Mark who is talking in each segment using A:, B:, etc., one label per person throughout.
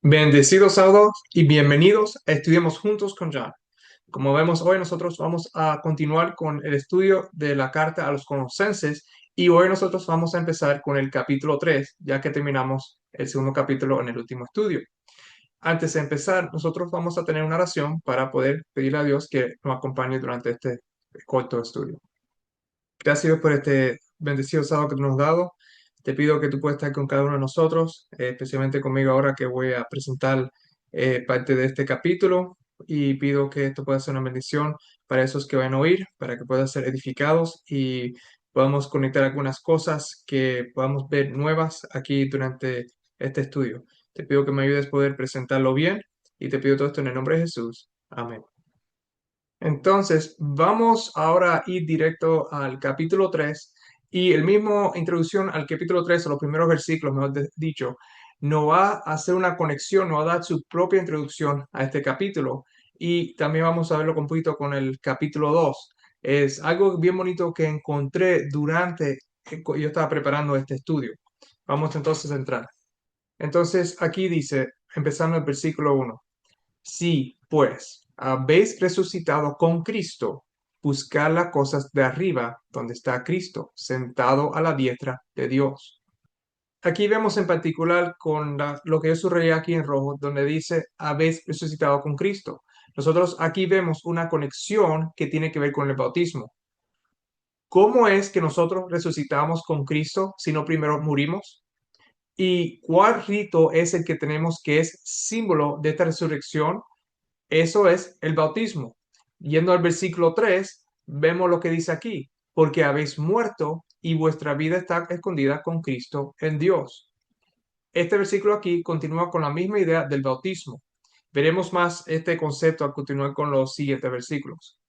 A: Bendecidos sábados y bienvenidos a Estudiemos Juntos con John. Como vemos hoy, nosotros vamos a continuar con el estudio de la carta a los Colosenses y hoy nosotros vamos a empezar con el capítulo 3, ya que terminamos el segundo capítulo en el último estudio. Antes de empezar, nosotros vamos a tener una oración para poder pedirle a Dios que nos acompañe durante este corto estudio. Gracias por este bendecido sábado que tú nos has dado. Te pido que tú puedas estar con cada uno de nosotros, especialmente conmigo ahora que voy a presentar parte de este capítulo y pido que esto pueda ser una bendición para esos que van a oír, para que puedan ser edificados y podamos conectar algunas cosas que podamos ver nuevas aquí durante este estudio. Te pido que me ayudes a poder presentarlo bien y te pido todo esto en el nombre de Jesús. Amén. Entonces, vamos ahora a ir directo al capítulo 3 y el mismo introducción al capítulo 3, a los primeros versículos, dicho, nos va a hacer una conexión, nos va a dar su propia introducción a este capítulo y también vamos a verlo un poquito con el capítulo 2. Es algo bien bonito que encontré durante que yo estaba preparando este estudio. Vamos entonces a entrar. Entonces, aquí dice, empezando el versículo 1. Si, pues, habéis resucitado con Cristo, buscad las cosas de arriba, donde está Cristo, sentado a la diestra de Dios. Aquí vemos en particular con lo que yo subrayé aquí en rojo, donde dice, habéis resucitado con Cristo. Nosotros aquí vemos una conexión que tiene que ver con el bautismo. ¿Cómo es que nosotros resucitamos con Cristo si no primero murimos? ¿Y cuál rito es el que tenemos que es símbolo de esta resurrección? Eso es el bautismo. Yendo al versículo 3, vemos lo que dice aquí, porque habéis muerto y vuestra vida está escondida con Cristo en Dios. Este versículo aquí continúa con la misma idea del bautismo. Veremos más este concepto al continuar con los siguientes versículos.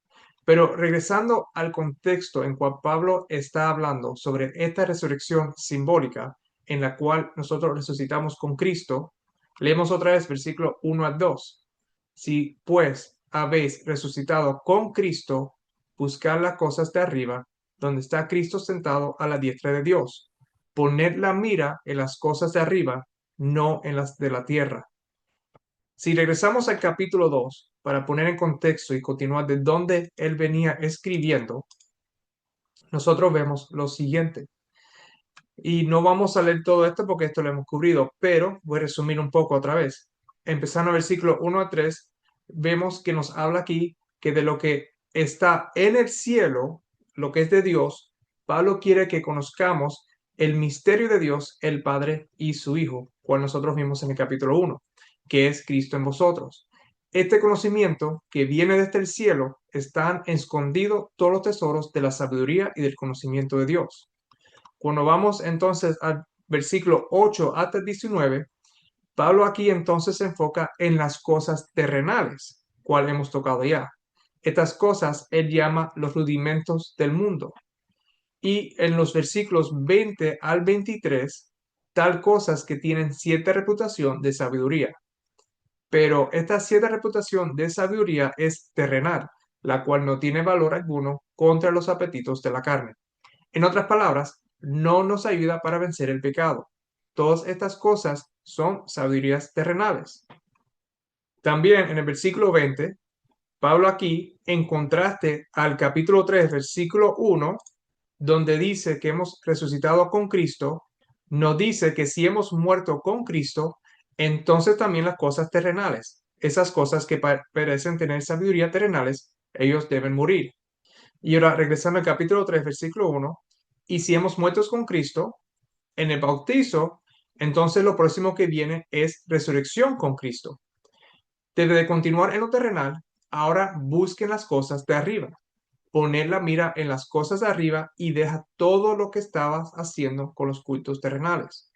A: Pero regresando al contexto en cual Pablo está hablando sobre esta resurrección simbólica en la cual nosotros resucitamos con Cristo, leemos otra vez versículo 1 al 2. Si pues habéis resucitado con Cristo, buscad las cosas de arriba, donde está Cristo sentado a la diestra de Dios. Poned la mira en las cosas de arriba, no en las de la tierra. Si regresamos al capítulo 2 para poner en contexto y continuar de dónde él venía escribiendo, nosotros vemos lo siguiente. Y no vamos a leer todo esto porque esto lo hemos cubrido, pero voy a resumir un poco otra vez. Empezando el versículo 1 a 3, vemos que nos habla aquí que de lo que está en el cielo, lo que es de Dios, Pablo quiere que conozcamos el misterio de Dios, el Padre y su Hijo, cual nosotros vimos en el capítulo 1, que es Cristo en vosotros. Este conocimiento que viene desde el cielo están escondidos todos los tesoros de la sabiduría y del conocimiento de Dios. Cuando vamos entonces al versículo 8 hasta 19, Pablo aquí entonces se enfoca en las cosas terrenales, cual hemos tocado ya. Estas cosas él llama los rudimentos del mundo. Y en los versículos 20 al 23, tal cosas que tienen cierta reputación de sabiduría. Pero esta cierta reputación de sabiduría es terrenal, la cual no tiene valor alguno contra los apetitos de la carne. En otras palabras, no nos ayuda para vencer el pecado. Todas estas cosas son sabidurías terrenales. También en el versículo 20, Pablo aquí, en contraste al capítulo 3, versículo 1, donde dice que hemos resucitado con Cristo, nos dice que si hemos muerto con Cristo, entonces también las cosas terrenales, esas cosas que parecen tener sabiduría terrenales, ellos deben morir. Y ahora regresando al capítulo 3, versículo 1, y si hemos muerto con Cristo en el bautizo, entonces lo próximo que viene es resurrección con Cristo. Debe de continuar en lo terrenal, ahora busquen las cosas de arriba. Poner la mira en las cosas de arriba y deja todo lo que estabas haciendo con los cultos terrenales.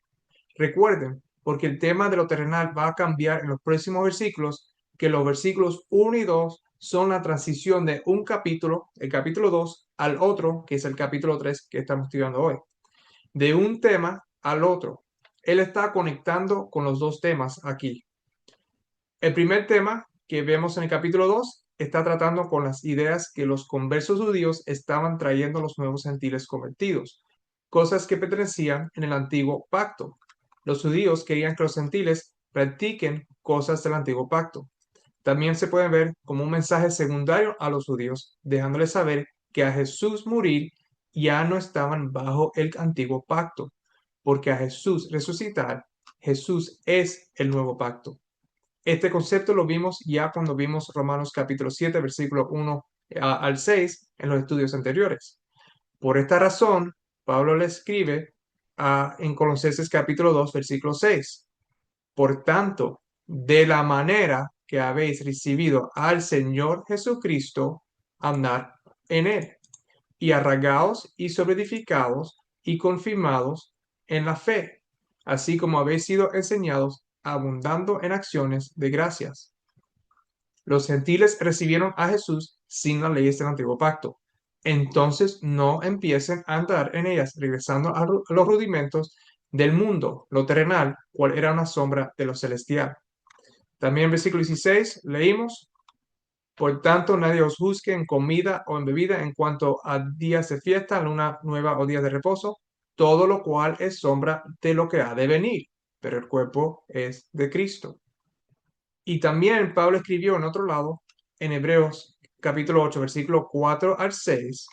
A: Recuerden, porque el tema de lo terrenal va a cambiar en los próximos versículos, que los versículos 1 y 2 son la transición de un capítulo, el capítulo 2, al otro, que es el capítulo 3 que estamos estudiando hoy. De un tema al otro. Él está conectando con los dos temas aquí. El primer tema que vemos en el capítulo 2 está tratando con las ideas que los conversos judíos estaban trayendo a los nuevos gentiles convertidos, cosas que pertenecían en el antiguo pacto. Los judíos querían que los gentiles practiquen cosas del antiguo pacto. También se puede ver como un mensaje secundario a los judíos, dejándoles saber que a Jesús morir ya no estaban bajo el antiguo pacto, porque a Jesús resucitar, Jesús es el nuevo pacto. Este concepto lo vimos ya cuando vimos Romanos capítulo 7, versículo 1 al 6 en los estudios anteriores. Por esta razón, Pablo le escribe en Colosenses capítulo 2, versículo 6. Por tanto, de la manera que habéis recibido al Señor Jesucristo, andar en él, y arraigados y sobreedificados y confirmados en la fe, así como habéis sido enseñados, abundando en acciones de gracias. Los gentiles recibieron a Jesús sin las leyes del antiguo pacto. Entonces no empiecen a andar en ellas, regresando a los rudimentos del mundo, lo terrenal, cual era una sombra de lo celestial. También en versículo 16 leímos, por tanto nadie os juzgue en comida o en bebida en cuanto a días de fiesta, luna nueva o días de reposo, todo lo cual es sombra de lo que ha de venir, pero el cuerpo es de Cristo. Y también Pablo escribió en otro lado, en Hebreos capítulo 8, versículo 4 al 6,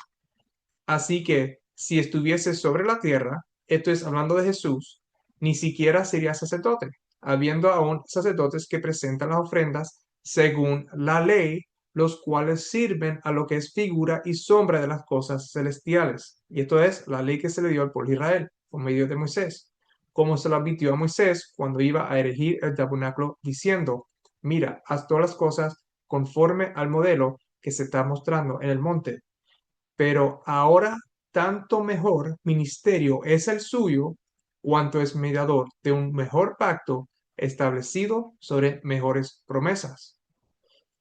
A: así que si estuviese sobre la tierra, esto es hablando de Jesús, ni siquiera sería sacerdote, habiendo aún sacerdotes que presentan las ofrendas según la ley, los cuales sirven a lo que es figura y sombra de las cosas celestiales. Y esto es la ley que se le dio al pueblo de Israel por medio de Moisés, como se lo advirtió a Moisés cuando iba a erigir el tabernáculo, diciendo, mira, haz todas las cosas conforme al modelo que se está mostrando en el monte. Pero ahora tanto mejor ministerio es el suyo, cuanto es mediador de un mejor pacto establecido sobre mejores promesas.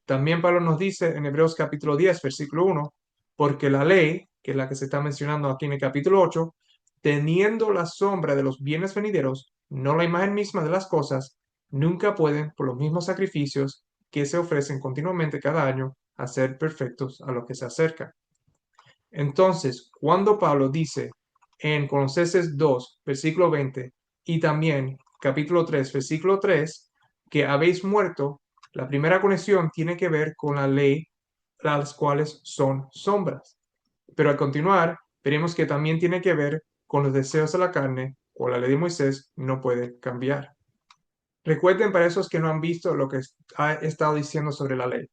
A: También Pablo nos dice en Hebreos capítulo 10, versículo 1, porque la ley, que es la que se está mencionando aquí en el capítulo 8, teniendo la sombra de los bienes venideros, no la imagen misma de las cosas, nunca pueden, por los mismos sacrificios que se ofrecen continuamente cada año, hacer perfectos a los que se acercan. Entonces, cuando Pablo dice en Colosenses 2, versículo 20, y también capítulo 3, versículo 3, que habéis muerto, la primera conexión tiene que ver con la ley, las cuales son sombras. Pero al continuar, veremos que también tiene que ver con los deseos de la carne, o la ley de Moisés no puede cambiar. Recuerden para esos que no han visto lo que ha estado diciendo sobre la ley.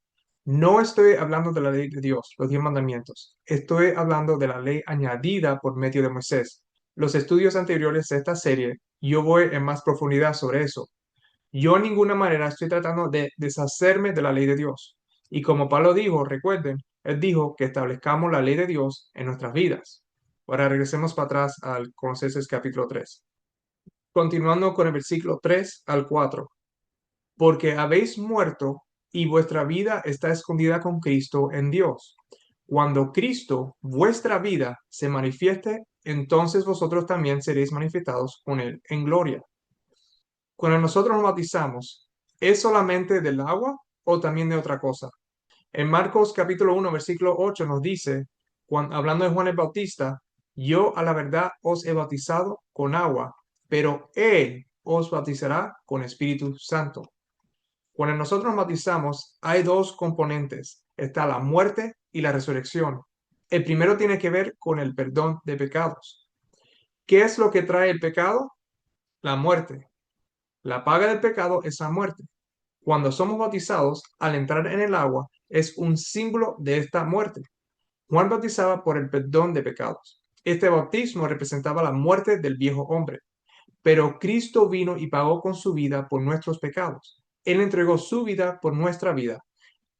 A: No estoy hablando de la ley de Dios, los 10 mandamientos. Estoy hablando de la ley añadida por medio de Moisés. Los estudios anteriores de esta serie, yo voy en más profundidad sobre eso. Yo en ninguna manera estoy tratando de deshacerme de la ley de Dios. Y como Pablo dijo, recuerden, él dijo que establezcamos la ley de Dios en nuestras vidas. Ahora regresemos para atrás al Colosenses capítulo 3. Continuando con el versículo 3 al 4, porque habéis muerto y vuestra vida está escondida con Cristo en Dios. Cuando Cristo, vuestra vida, se manifieste, entonces vosotros también seréis manifestados con Él en gloria. Cuando nosotros nos bautizamos, ¿es solamente del agua o también de otra cosa? En Marcos capítulo 1, versículo 8 nos dice, hablando de Juan el Bautista, yo a la verdad os he bautizado con agua, pero Él os bautizará con Espíritu Santo. Cuando nosotros nos bautizamos, hay dos componentes. Está la muerte y la resurrección. El primero tiene que ver con el perdón de pecados. ¿Qué es lo que trae el pecado? La muerte. La paga del pecado es la muerte. Cuando somos bautizados, al entrar en el agua, es un símbolo de esta muerte. Juan bautizaba por el perdón de pecados. Este bautismo representaba la muerte del viejo hombre. Pero Cristo vino y pagó con su vida por nuestros pecados. Él entregó su vida por nuestra vida.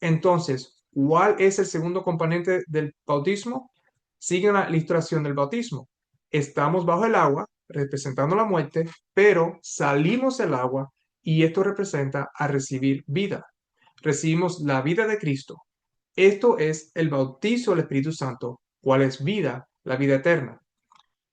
A: Entonces, ¿cuál es el segundo componente del bautismo? Sigue la ilustración del bautismo. Estamos bajo el agua, representando la muerte, pero salimos del agua y esto representa a recibir vida. Recibimos la vida de Cristo. Esto es el bautizo del Espíritu Santo, cuál es vida, la vida eterna.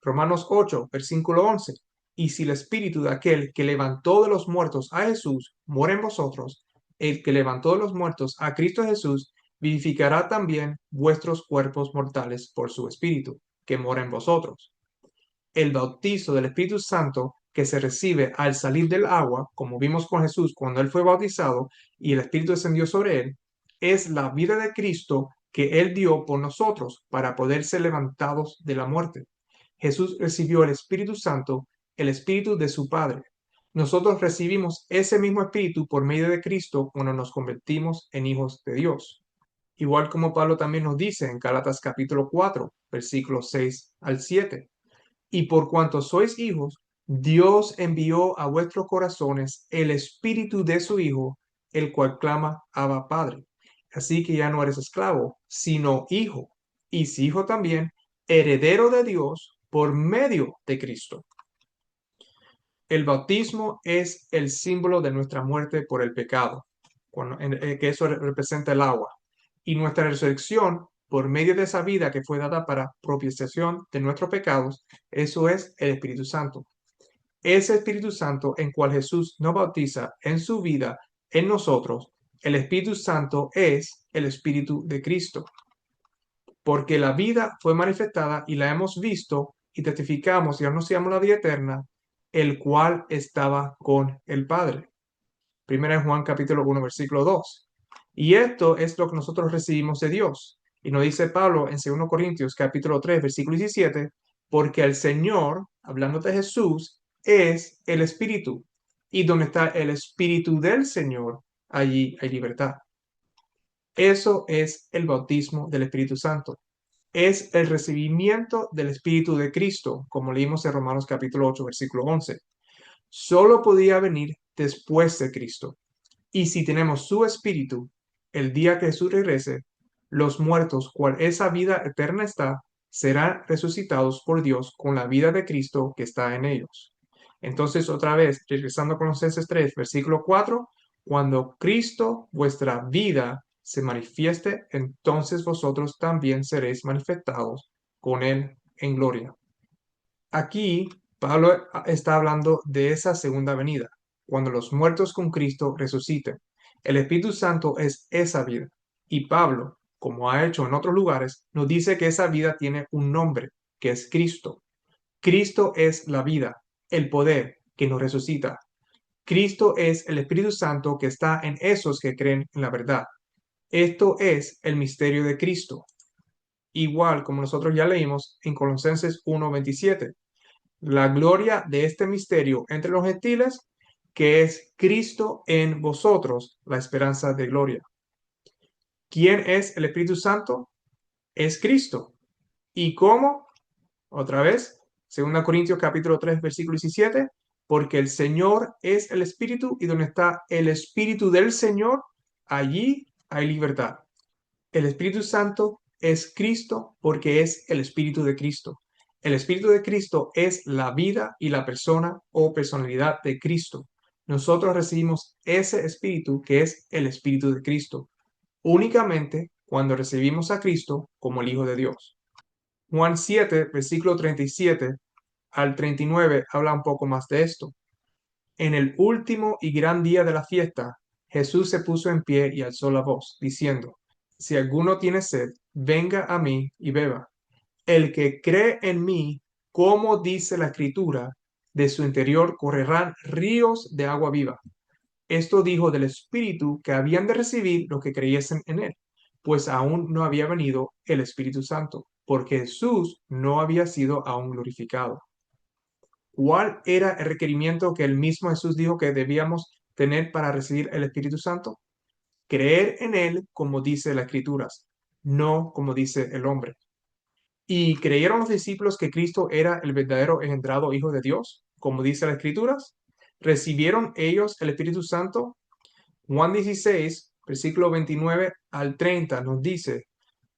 A: Romanos 8, versículo 11. Y si el espíritu de aquel que levantó de los muertos a Jesús mora en vosotros, el que levantó de los muertos a Cristo Jesús vivificará también vuestros cuerpos mortales por su espíritu, que mora en vosotros. El bautizo del Espíritu Santo que se recibe al salir del agua, como vimos con Jesús cuando él fue bautizado y el Espíritu descendió sobre él, es la vida de Cristo que él dio por nosotros para poder ser levantados de la muerte. Jesús recibió el Espíritu Santo, el Espíritu de su Padre. Nosotros recibimos ese mismo Espíritu por medio de Cristo cuando nos convertimos en hijos de Dios. Igual como Pablo también nos dice en Gálatas capítulo 4, versículos 6 al 7. Y por cuanto sois hijos, Dios envió a vuestros corazones el Espíritu de su Hijo, el cual clama, Abba Padre. Así que ya no eres esclavo, sino hijo. Y si hijo también, heredero de Dios por medio de Cristo. El bautismo es el símbolo de nuestra muerte por el pecado, que eso representa el agua. Y nuestra resurrección, por medio de esa vida que fue dada para propiciación de nuestros pecados, eso es el Espíritu Santo. Ese Espíritu Santo en cual Jesús nos bautiza en su vida, en nosotros, el Espíritu Santo es el Espíritu de Cristo. Porque la vida fue manifestada y la hemos visto y testificamos y anunciamos la vida eterna, el cual estaba con el Padre. Primera en Juan capítulo 1, versículo 2. Y esto es lo que nosotros recibimos de Dios. Y nos dice Pablo en 2 Corintios capítulo 3, versículo 17, porque el Señor, hablando de Jesús, es el Espíritu. Y donde está el Espíritu del Señor, allí hay libertad. Eso es el bautismo del Espíritu Santo. Es el recibimiento del Espíritu de Cristo, como leímos en Romanos capítulo 8, versículo 11. Solo podía venir después de Cristo. Y si tenemos su Espíritu, el día que Jesús regrese, los muertos, cual esa vida eterna está, serán resucitados por Dios con la vida de Cristo que está en ellos. Entonces, otra vez, regresando a Colosenses 3, versículo 4, cuando Cristo, vuestra vida, se manifieste, entonces vosotros también seréis manifestados con Él en gloria. Aquí Pablo está hablando de esa segunda venida, cuando los muertos con Cristo resuciten. El Espíritu Santo es esa vida. Y Pablo, como ha hecho en otros lugares, nos dice que esa vida tiene un nombre, que es Cristo. Cristo es la vida, el poder que nos resucita. Cristo es el Espíritu Santo que está en esos que creen en la verdad. Esto es el misterio de Cristo. Igual como nosotros ya leímos en Colosenses 1:27. La gloria de este misterio entre los gentiles, que es Cristo en vosotros, la esperanza de gloria. ¿Quién es el Espíritu Santo? Es Cristo. ¿Y cómo? Otra vez, 2 Corintios capítulo 3, versículo 17, porque el Señor es el Espíritu y donde está el Espíritu del Señor, allí hay libertad. El Espíritu Santo es Cristo porque es el Espíritu de Cristo. El Espíritu de Cristo es la vida y la persona o personalidad de Cristo. Nosotros recibimos ese Espíritu que es el Espíritu de Cristo, únicamente cuando recibimos a Cristo como el Hijo de Dios. Juan 7, versículo 37 al 39 habla un poco más de esto. En el último y gran día de la fiesta, Jesús se puso en pie y alzó la voz, diciendo, si alguno tiene sed, venga a mí y beba. El que cree en mí, como dice la Escritura, de su interior correrán ríos de agua viva. Esto dijo del Espíritu que habían de recibir los que creyesen en él, pues aún no había venido el Espíritu Santo, porque Jesús no había sido aún glorificado. ¿Cuál era el requerimiento que el mismo Jesús dijo que debíamos tener para recibir el Espíritu Santo? Creer en Él como dice las Escrituras, no como dice el hombre. ¿Y creyeron los discípulos que Cristo era el verdadero engendrado Hijo de Dios, como dice las Escrituras? ¿Recibieron ellos el Espíritu Santo? Juan 16, versículo 29 al 30 nos dice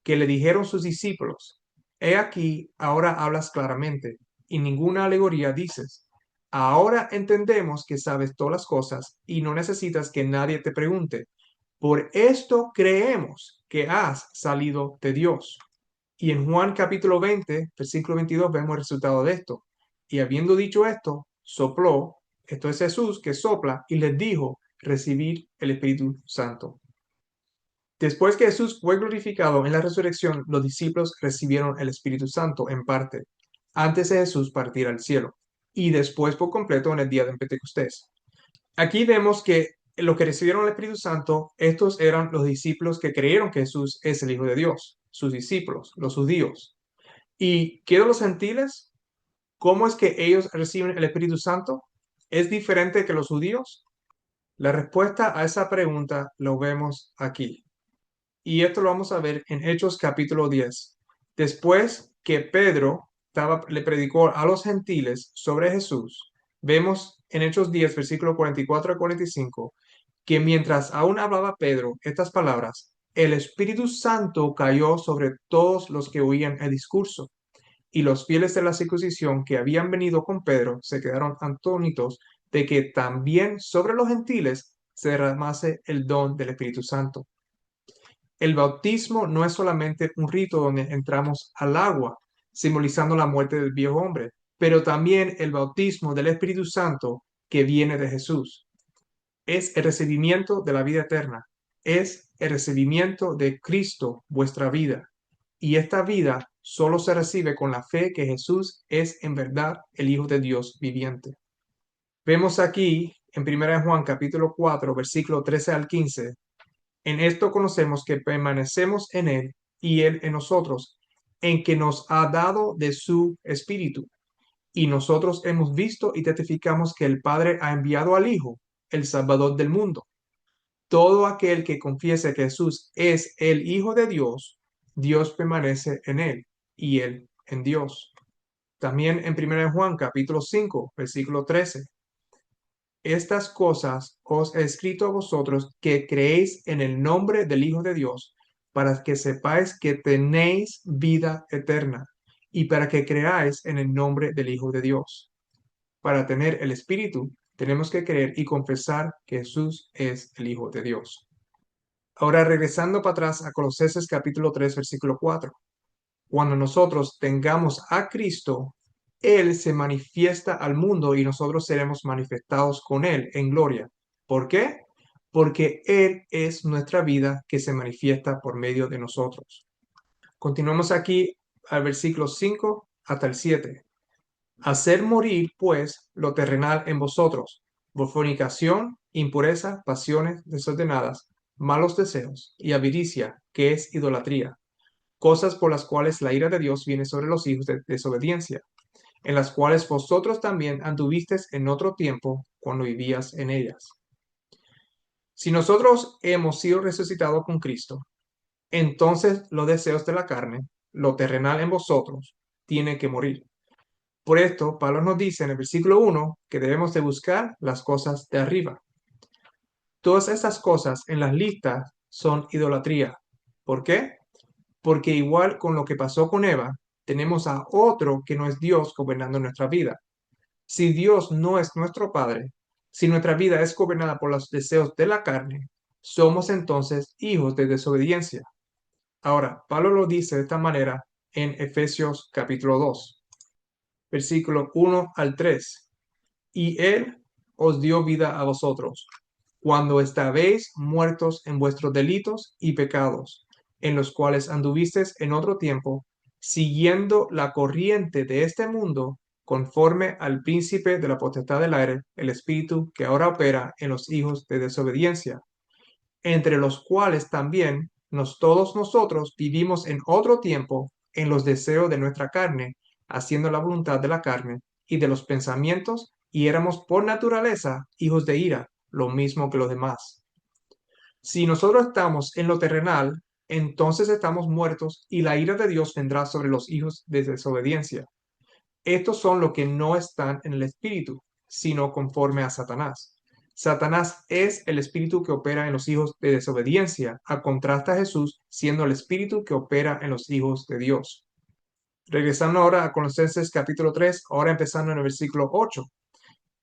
A: que le dijeron sus discípulos, he aquí, ahora hablas claramente, y ninguna alegoría dices. Ahora entendemos que sabes todas las cosas y no necesitas que nadie te pregunte. Por esto creemos que has salido de Dios. Y en Juan capítulo 20, versículo 22, vemos el resultado de esto. Y habiendo dicho esto, sopló, esto es Jesús que sopla, y les dijo, recibir el Espíritu Santo. Después que Jesús fue glorificado en la resurrección, los discípulos recibieron el Espíritu Santo en parte, antes de Jesús partir al cielo. y después por completo en el día de Pentecostés. Aquí vemos que los que recibieron el Espíritu Santo, estos eran los discípulos que creyeron que Jesús es el Hijo de Dios, sus discípulos, los judíos. ¿Y qué de los gentiles? ¿Cómo es que ellos reciben el Espíritu Santo? ¿Es diferente que los judíos? La respuesta a esa pregunta lo vemos aquí. Y esto lo vamos a ver en Hechos capítulo 10. Después que Pedro le predicó a los gentiles sobre Jesús, vemos en Hechos 10, versículo 44 a 45, que mientras aún hablaba Pedro estas palabras, el Espíritu Santo cayó sobre todos los que oían el discurso. Y los fieles de la circuncisión que habían venido con Pedro se quedaron atónitos de que también sobre los gentiles se derramase el don del Espíritu Santo. El bautismo no es solamente un rito donde entramos al agua, simbolizando la muerte del viejo hombre, pero también el bautismo del Espíritu Santo que viene de Jesús. Es el recibimiento de la vida eterna, es el recibimiento de Cristo, vuestra vida. Y esta vida solo se recibe con la fe que Jesús es en verdad el Hijo de Dios viviente. Vemos aquí en 1 Juan capítulo 4, versículo 13 al 15. En esto conocemos que permanecemos en Él y Él en nosotros, en que nos ha dado de su Espíritu. Y nosotros hemos visto y testificamos que el Padre ha enviado al Hijo, el Salvador del mundo. Todo aquel que confiese que Jesús es el Hijo de Dios, Dios permanece en Él y Él en Dios. También en 1 Juan capítulo 5, versículo 13. Estas cosas os he escrito a vosotros que creéis en el nombre del Hijo de Dios, para que sepáis que tenéis vida eterna, y para que creáis en el nombre del Hijo de Dios. Para tener el Espíritu, tenemos que creer y confesar que Jesús es el Hijo de Dios. Ahora regresando para atrás a Colosenses capítulo 3, versículo 4. Cuando nosotros tengamos a Cristo, Él se manifiesta al mundo y nosotros seremos manifestados con Él en gloria. ¿Por qué? Porque Él es nuestra vida que se manifiesta por medio de nosotros. Continuamos aquí al versículo 5 hasta el 7. Hacer morir, pues, lo terrenal en vosotros, por fornicación, impureza, pasiones desordenadas, malos deseos y avaricia, que es idolatría, cosas por las cuales la ira de Dios viene sobre los hijos de desobediencia, en las cuales vosotros también anduvisteis en otro tiempo cuando vivías en ellas. Si nosotros hemos sido resucitados con Cristo, entonces los deseos de la carne, lo terrenal en vosotros, tiene que morir. Por esto, Pablo nos dice en el versículo 1 que debemos de buscar las cosas de arriba. Todas estas cosas en las listas son idolatría. ¿Por qué? Porque igual con lo que pasó con Eva, tenemos a otro que no es Dios gobernando nuestra vida. Si Dios no es nuestro Padre, si nuestra vida es gobernada por los deseos de la carne, somos entonces hijos de desobediencia. Ahora, Pablo lo dice de esta manera en Efesios capítulo 2, versículo 1 al 3. Y Él os dio vida a vosotros, cuando estabais muertos en vuestros delitos y pecados, en los cuales anduvisteis en otro tiempo, siguiendo la corriente de este mundo, conforme al príncipe de la potestad del aire, el espíritu que ahora opera en los hijos de desobediencia, entre los cuales también todos nosotros vivimos en otro tiempo en los deseos de nuestra carne, haciendo la voluntad de la carne y de los pensamientos, y éramos por naturaleza hijos de ira, lo mismo que los demás. Si nosotros estamos en lo terrenal, entonces estamos muertos y la ira de Dios vendrá sobre los hijos de desobediencia. Estos son los que no están en el espíritu, sino conforme a Satanás. Satanás es el espíritu que opera en los hijos de desobediencia, a contraste a Jesús siendo el espíritu que opera en los hijos de Dios. Regresando ahora a Colosenses capítulo 3, ahora empezando en el versículo 8.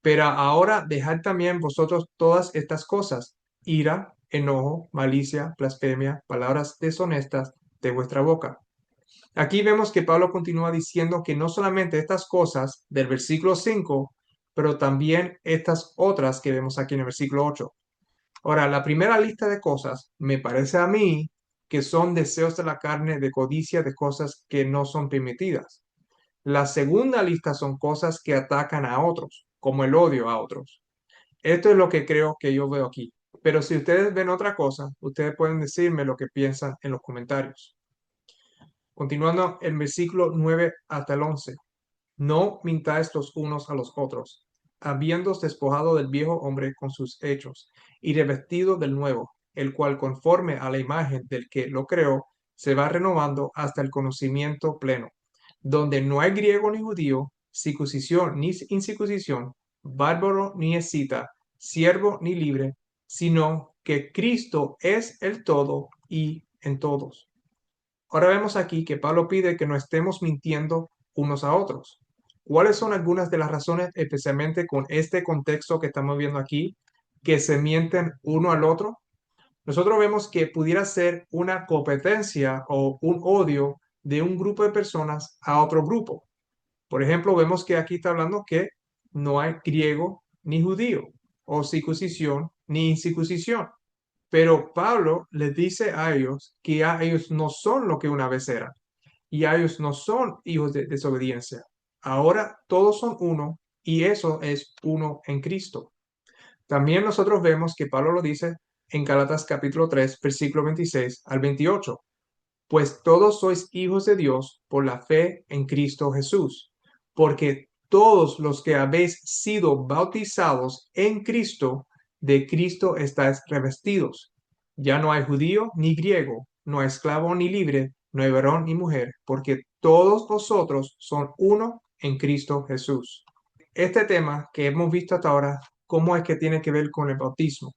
A: Pero ahora dejad también vosotros todas estas cosas: ira, enojo, malicia, blasfemia, palabras deshonestas de vuestra boca. Aquí vemos que Pablo continúa diciendo que no solamente estas cosas del versículo 5, pero también estas otras que vemos aquí en el versículo 8. Ahora, la primera lista de cosas me parece a mí que son deseos de la carne, de codicia, de cosas que no son permitidas. La segunda lista son cosas que atacan a otros, como el odio a otros. Esto es lo que creo que yo veo aquí. Pero si ustedes ven otra cosa, ustedes pueden decirme lo que piensan en los comentarios. Continuando el versículo 9 hasta el 11. No mintáis los unos a los otros, habiéndoos despojado del viejo hombre con sus hechos, y revestido del nuevo, el cual conforme a la imagen del que lo creó, se va renovando hasta el conocimiento pleno, donde no hay griego ni judío, circuncisión ni incircuncisión, bárbaro ni escita, siervo ni libre, sino que Cristo es el todo y en todos. Ahora vemos aquí que Pablo pide que no estemos mintiendo unos a otros. ¿Cuáles son algunas de las razones, especialmente con este contexto que estamos viendo aquí, que se mienten uno al otro? Nosotros vemos que pudiera ser una competencia o un odio de un grupo de personas a otro grupo. Por ejemplo, vemos que aquí está hablando que no hay griego ni judío, o circuncisión ni incircuncisión. Pero Pablo les dice a ellos que a ellos no son lo que una vez eran y a ellos no son hijos de desobediencia. Ahora todos son uno y eso es uno en Cristo. También nosotros vemos que Pablo lo dice en Gálatas capítulo 3, versículo 26 al 28. Pues todos sois hijos de Dios por la fe en Cristo Jesús, porque todos los que habéis sido bautizados en Cristo, de Cristo estáis revestidos. Ya no hay judío ni griego, no hay esclavo ni libre, no hay varón ni mujer, porque todos vosotros son uno en Cristo Jesús. Este tema que hemos visto hasta ahora, ¿cómo es que tiene que ver con el bautismo?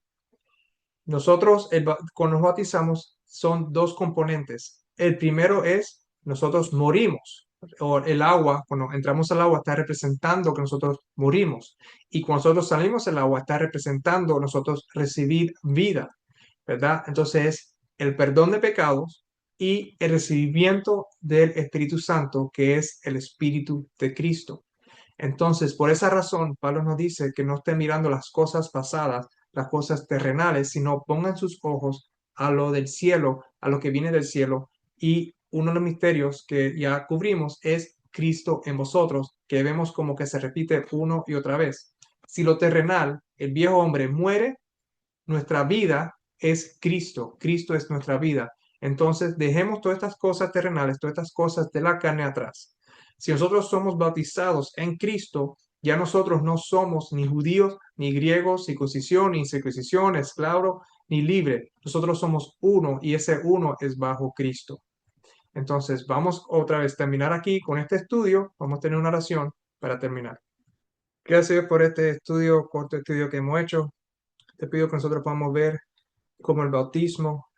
A: Nosotros, cuando nos bautizamos, son dos componentes. El primero es, nosotros morimos, o el agua, cuando entramos al agua, está representando que nosotros morimos. Y cuando nosotros salimos del agua, está representando nosotros recibir vida, ¿verdad? Entonces, el perdón de pecados y el recibimiento del Espíritu Santo, que es el Espíritu de Cristo. Entonces, por esa razón, Pablo nos dice que no estén mirando las cosas pasadas, las cosas terrenales, sino pongan sus ojos a lo del cielo, a lo que viene del cielo. Y uno de los misterios que ya cubrimos es Cristo en vosotros, que vemos como que se repite uno y otra vez. Si lo terrenal, el viejo hombre muere, nuestra vida es Cristo. Cristo es nuestra vida. Entonces, dejemos todas estas cosas terrenales, todas estas cosas de la carne atrás. Si nosotros somos bautizados en Cristo, ya nosotros no somos ni judíos, ni griegos, circuncisión, ni incircuncisión, esclavo, ni libre. Nosotros somos uno y ese uno es bajo Cristo. Entonces, vamos otra vez a terminar aquí con este estudio. Vamos a tener una oración para terminar. Gracias por este estudio, corto estudio que hemos hecho. Te pido que nosotros podamos ver cómo el bautismo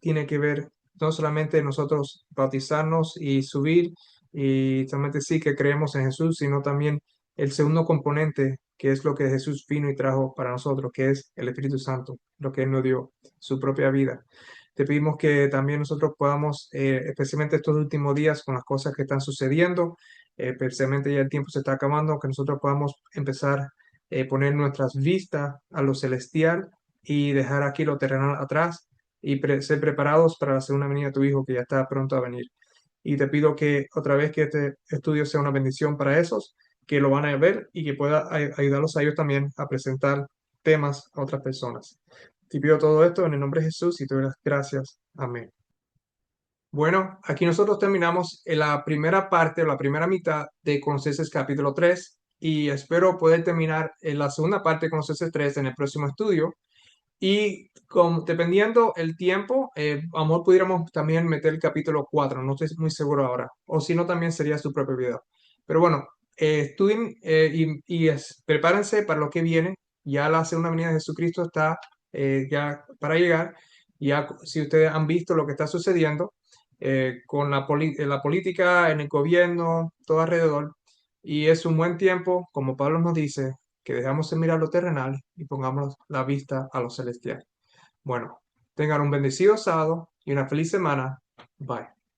A: tiene que ver no solamente nosotros bautizarnos y subir y solamente sí que creemos en Jesús, sino también el segundo componente, que es lo que Jesús vino y trajo para nosotros, que es el Espíritu Santo, lo que Él nos dio, su propia vida. Te pedimos que también nosotros podamos, especialmente estos últimos días con las cosas que están sucediendo, especialmente ya el tiempo se está acabando, que nosotros podamos empezar a poner nuestras vistas a lo celestial y dejar aquí lo terrenal atrás y ser preparados para la segunda venida de tu Hijo que ya está pronto a venir. Y te pido que otra vez que este estudio sea una bendición para esos que lo van a ver y que pueda ayudarlos a ellos también a presentar temas a otras personas. Te pido todo esto en el nombre de Jesús y te doy las gracias. Amén. Bueno, aquí nosotros terminamos en la primera parte o la primera mitad de Colosenses capítulo 3 y espero poder terminar en la segunda parte de Colosenses 3 en el próximo estudio. Y dependiendo el tiempo, a lo mejor pudiéramos también meter el capítulo 4, no estoy muy seguro ahora, o si no, también sería su propio video. Pero bueno, estudien y prepárense para lo que viene. Ya la segunda venida de Jesucristo está ya para llegar. Ya si ustedes han visto lo que está sucediendo con la política, en el gobierno, todo alrededor, y es un buen tiempo, como Pablo nos dice, que dejamos de mirar lo terrenal y pongamos la vista a lo celestial. Bueno, tengan un bendecido sábado y una feliz semana. Bye.